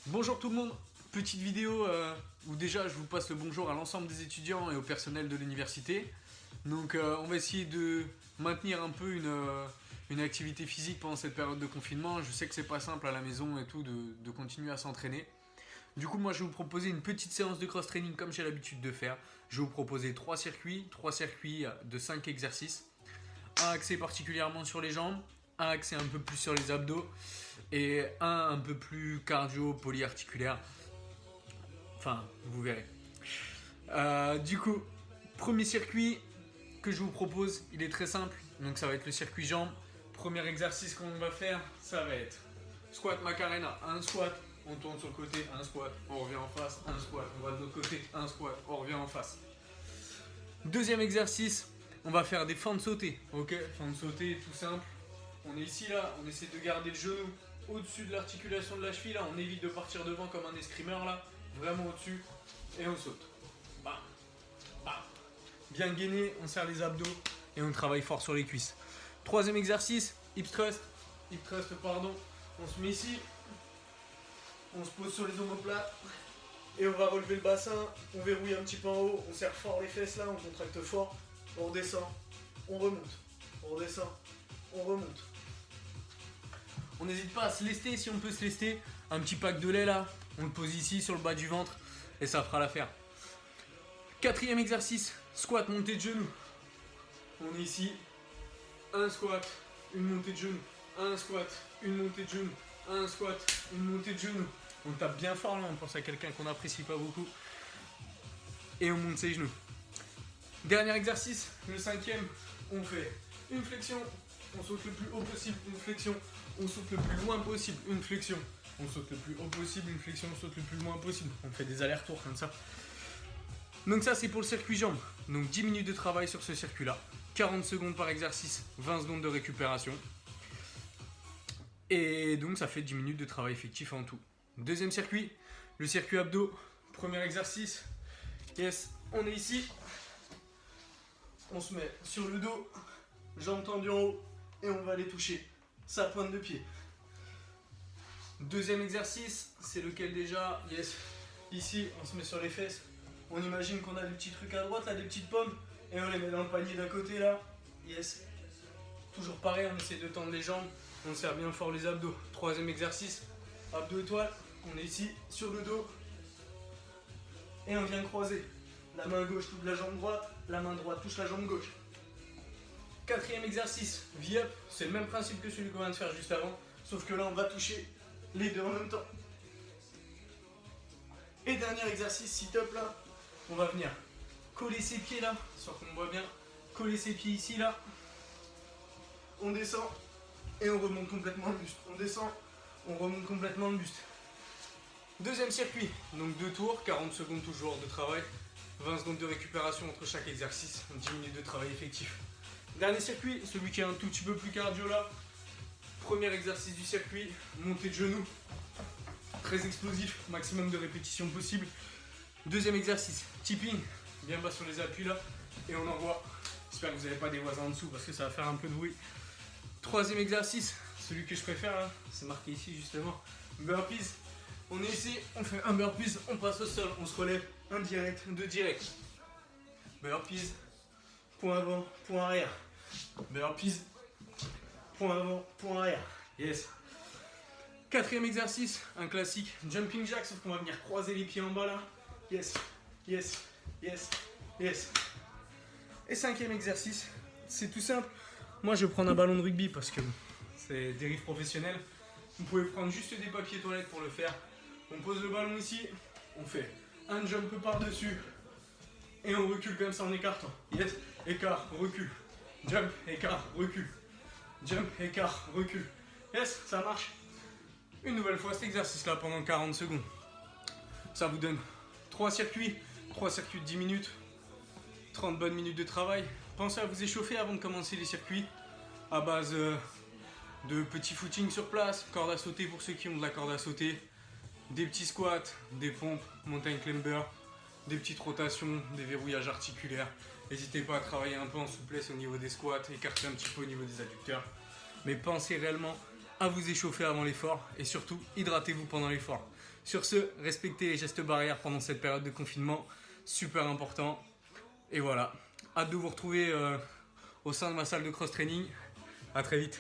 Bonjour tout le monde, petite vidéo où déjà je vous passe le bonjour à l'ensemble des étudiants et au personnel de l'université. Donc on va essayer de maintenir un peu une activité physique pendant cette période de confinement. Je sais que c'est pas simple à la maison et tout de continuer à s'entraîner. Du coup moi je vais vous proposer une petite séance de cross-training comme j'ai l'habitude de faire. Je vais vous proposer 3 circuits de 5 exercices. Un axé particulièrement sur les jambes, un axé un peu plus sur les abdos et un peu plus cardio polyarticulaire. Enfin, vous verrez. Du coup, premier circuit que je vous propose, il est très simple. Donc ça va être le circuit jambes. Premier exercice qu'on va faire, ça va être squat Macarena, un squat, on tourne sur le côté, un squat, on revient en face, un squat, on va de l'autre côté, un squat, on revient en face. Deuxième exercice, on va faire des fentes sautées. Ok, fentes sautées, tout simple. On est ici là, on essaie de garder le genou au-dessus de l'articulation de la cheville là, on évite de partir devant comme un escrimeur là, vraiment au-dessus, et on saute. Bam, bam. Bien gainé, on serre les abdos et on travaille fort sur les cuisses. Troisième exercice, hip thrust, on se met ici, on se pose sur les omoplates et on va relever le bassin, on verrouille un petit peu en haut, on serre fort les fesses là, on contracte fort, on redescend, on remonte, on redescend, on remonte. On n'hésite pas à se lester si on peut se lester. Un petit pack de lait là, on le pose ici sur le bas du ventre et ça fera l'affaire. Quatrième exercice, squat, montée de genoux. On est ici, un squat, une montée de genoux, un squat, une montée de genoux, un squat, une montée de genoux. On tape bien fort là, on pense à quelqu'un qu'on n'apprécie pas beaucoup. Et on monte ses genoux. Dernier exercice, le cinquième, on fait une flexion, on saute le plus haut possible, une flexion, on saute le plus loin possible, une flexion, on saute le plus haut possible, une flexion, on saute le plus loin possible. On fait des allers-retours comme ça. Donc ça c'est pour le circuit jambes. Donc 10 minutes de travail sur ce circuit-là. 40 secondes par exercice, 20 secondes de récupération. Et donc ça fait 10 minutes de travail effectif en tout. Deuxième circuit, le circuit abdos. Premier exercice. Yes, on est ici. On se met sur le dos, jambes tendues en haut, et on va aller toucher sa pointe de pied. Deuxième exercice, c'est lequel déjà? Yes. Ici, on se met sur les fesses. On imagine qu'on a des petits trucs à droite, là, des petites pommes, et on les met dans le panier d'un côté, là. Yes. Toujours pareil, on essaie de tendre les jambes, on serre bien fort les abdos. Troisième exercice, abdos étoiles. On est ici, sur le dos, et on vient croiser. La main gauche touche la jambe droite, la main droite touche la jambe gauche. Quatrième exercice, V-up, c'est le même principe que celui qu'on vient de faire juste avant, sauf que là on va toucher les deux en même temps. Et dernier exercice, sit-up là, on va venir coller ses pieds là, sur qu'on voit bien, coller ses pieds ici là. On descend et on remonte complètement le buste. On descend, on remonte complètement le buste. Deuxième circuit, donc 2 tours, 40 secondes toujours de travail, 20 secondes de récupération entre chaque exercice, 10 minutes de travail effectif. Dernier circuit, celui qui est un tout petit peu plus cardio là. Premier exercice du circuit, montée de genoux. Très explosif, maximum de répétitions possible. Deuxième exercice, tipping, bien bas sur les appuis là. Et on envoie. J'espère que vous n'avez pas des voisins en dessous parce que ça va faire un peu de bruit. Troisième exercice, celui que je préfère là, c'est marqué ici justement. Burpees. On est ici, on fait un burpees, on passe au sol, on se relève, un direct, deux directs. Burpees, point avant, point arrière. Burpees, point avant, point arrière. Yes. Quatrième exercice, un classique, jumping jack, sauf qu'on va venir croiser les pieds en bas là. Yes, yes, yes, yes. Et cinquième exercice, c'est tout simple. Moi je vais prendre un ballon de rugby parce que c'est dérive professionnelle. Vous pouvez prendre juste des papiers toilettes pour le faire. On pose le ballon ici, on fait un jump par-dessus et on recule comme ça en écartant. Yes, écart, recul, jump, écart, recul, jump, écart, recul. Yes, ça marche. Une nouvelle fois cet exercice-là pendant 40 secondes. Ça vous donne 3 circuits de 10 minutes, 30 bonnes minutes de travail. Pensez à vous échauffer avant de commencer les circuits à base de petits footings sur place, corde à sauter pour ceux qui ont de la corde à sauter, des petits squats, des pompes, montagne climber, des petites rotations, des verrouillages articulaires. N'hésitez pas à travailler un peu en souplesse au niveau des squats, écarter un petit peu au niveau des adducteurs. Mais pensez réellement à vous échauffer avant l'effort et surtout hydratez-vous pendant l'effort. Sur ce, respectez les gestes barrières pendant cette période de confinement, super important. Et voilà, hâte de vous retrouver au sein de ma salle de cross-training. À très vite.